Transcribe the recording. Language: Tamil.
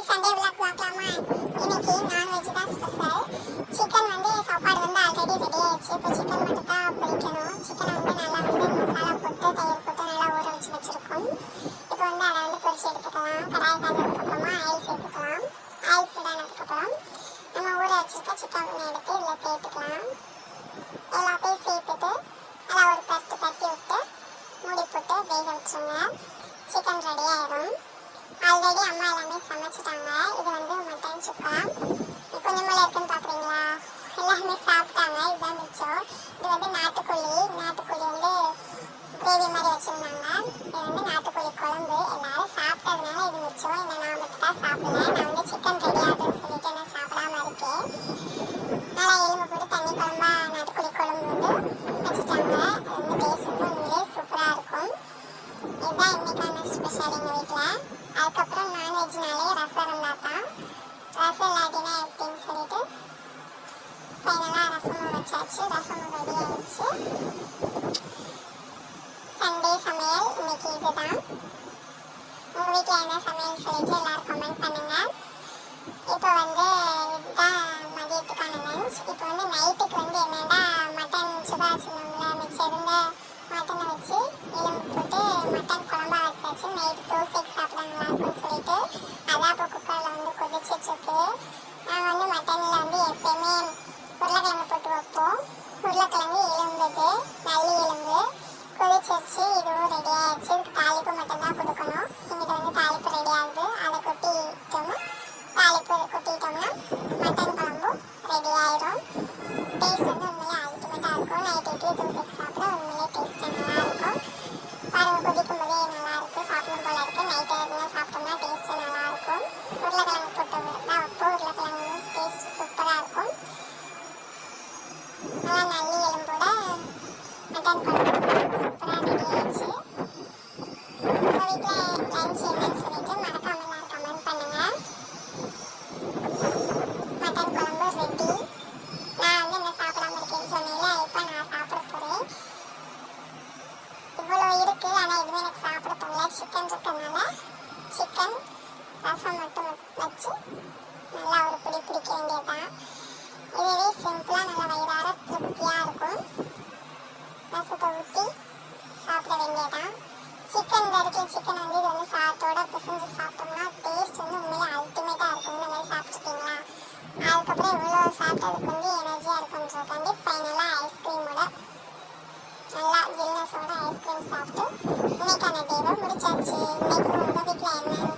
சண்டே விளாக் பார்க்கலாமா? இன்னைக்கு நான்வெஜ் தான் ஸ்பெஷல். சிக்கன் வந்து சாப்பாடு வந்து ஆல்ரெடி ரெடி ஆயிடுச்சு. இப்போ சிக்கன் மட்டும் தான் பொரிக்கணும். சிக்கனை வந்து நல்லா வந்து மசாலா போட்டு தயிர் போட்டு நல்லா ஊற வச்சிருக்கோம். இப்போ வந்து அதை வந்து பொரிச்சு எடுத்துக்கலாம். கடாய் காய்ச்சதுக்கப்புறமா ஆயில் சேர்த்துக்கலாம். ஆயில் சூடானதுக்கப்புறம் நம்ம ஊற வச்சிருக்க சிக்கன் எடுத்து இதில் சேர்த்துக்கலாம். எல்லாத்தையும் சேர்த்துட்டு நல்லா ஒரு பரட்டி விட்டு மூடி போட்டு வேக வச்சுருங்க. சிக்கன் ரெடி ஆயிடும். ஆல்ரெடி அம்மா எல்லாமே சமைச்சிட்டாங்க. இது வந்து மட்டன் சுக்கா. கொஞ்சம் மேலே இருக்குன்னு பார்க்குறீங்களா? எல்லாருமே சாப்பிட்டாங்க. இதுதான் மிச்சம். இது வந்து நாட்டுக்கோழி வந்து கிரேவி மாதிரி வச்சுருந்தாங்க. இது வந்து நாட்டுக்கோழி குழம்பு. எல்லாரும் சாப்பிட்டதுனால இது மிச்சம். இல்லை நான் மட்டும் தான் சாப்பிடல. நான் வந்து சிக்கன் ரெடி ஆகுதுன்னு சொல்லிட்டு நான் சாப்பிடாம இருக்கேன். நல்லா எலும்பு போட்டு தண்ணி குழம்பா நாட்டுக்கோழி குழம்பு வந்து வச்சுட்டாங்க. அது வந்து டேஸ்ட் வந்து உண்மையிலே சூப்பராக இருக்கும். இதுதான் இன்னைக்கான ஸ்பெஷல் எங்கள் வீட்டில். அதுக்கப்புறம் நான்வெஜ்னாலே ரசம் இருந்தால் தான். ரசம் இல்லாட்டினா எப்படின்னு சொல்லிட்டு ஃபைனலாக ரசமும் வச்சாச்சு. ரசமும் ரெடி ஆயிடுச்சு. சண்டே சமையல் இன்னைக்கு இதுதான். உங்கள் வீட்டில் என்ன சமையல் சொல்லிட்டு எல்லோரும் கமெண்ட் பண்ணுங்கள். இப்போ வந்து இதுதான் மதியத்துக்கான லஞ்ச். இப்போ வந்து நைட்டுக்கு வந்து என்னென்னா மட்டன் சுகா வச்சுருந்தோம்ல, மிச்சம் இருந்த மட்டனை வச்சு எலும்பு போட்டு மட்டன் குழம்பா வச்சாச்சு. நைட்டு தோசைக்கு சாப்பிட நல்லா இருக்கும்னு சொல்லிட்டு அதான் இப்போ குக்கரில் வந்து கொதிச்சிட்ருக்கு. நாங்கள் வந்து மட்டனில் வந்து எப்பயுமே உருளைக்கிழங்கு போட்டு வைப்போம். உருளைக்கிழங்கு எலும்புது நல்லி எலும்பு கொதிச்சிருச்சு. இதுவும் ரெடி ஆகிடுச்சு. இதுக்கு தாளிப்பு மட்டும்தான் கொடுக்கணும். இங்கிட்ட வந்து தாளிப்பு ரெடி ஆகுது. அதை கொட்டிட்டோம்னா மட்டன் குழம்பும் ரெடி ஆயிடும். டேஸ்ட் வந்து உண்மையிலே அல்டிமேட்டாக இருக்கும். நைட் இட்லி தோசைக்கு சாப்பிட உண்மையிலே டேஸ்ட்டாக நல்லாயிருக்கும். பாருங்கள், கொதிக்கும் போதே நல்லாயிருக்கு. சாப்பிடும் போல் இருக்குது. நைட்டு எதுனா சாப்பிட்டோம்னா டேஸ்ட்டு நல்லாயிருக்கும். உருளைக்கிழங்கு போட்டு தான் வைப்போம். உருளைக்கிழங்கு டேஸ்ட் சூப்பராக இருக்கும். நல்லா நல்லி எலும்போட மட்டன் குழம்பு சூப்பராக ரெடி ஆயிடுச்சு. உங்கள் வீட்டில் லஞ்ச் என்னன்னு சொல்லிட்டு மறக்காமல் எல்லாரும் கமெண்ட் பண்ணுங்கள். மட்டன் குழம்பு ரெடி. நான் வந்து என்ன சாப்பிடாம இருக்கேன்னு சொன்னீங்களா, இப்போ நான் சாப்பிட போகிறேன். இவ்வளோ இருக்குது, ஆனால் எதுவுமே எனக்கு சாப்பிட தோணல. சிக்கன் இருக்கிறதுனால சிக்கன் ரசம் மட்டும் வச்சு நல்லா ஒரு பிடிக்க வேண்டியது தான். இதுவே சிம்பிளாக நல்லா வயிறார திருப்தியாக இருக்கும். ரசத்தை ஊற்றி சாப்பிட வேண்டியதான். சிக்கன் சிக்கன் வந்து இது வந்து சாதத்தோட பிசைஞ்சு சாப்பிட்டோம்னா டேஸ்ட் வந்து உண்மையிலே அல்டிமேட்டாக இருக்கும். இந்த மாதிரி சாப்பிட்ருக்கீங்களா? அதுக்கப்புறம் இவ்வளோ சாப்பிட்டதுக்கு வந்து எனர்ஜியாக இருக்குன்றதுக்காண்டி ஃபைனலாக ஐஸ்கிரீமோட நல்லா ஜில்னஸோட ஐஸ்கிரீம் சாப்பிட்டு இன்னைக்கான டேவை முடிச்சாச்சு. இன்னைக்கு உங்கள் வீட்டில் என்னன்னு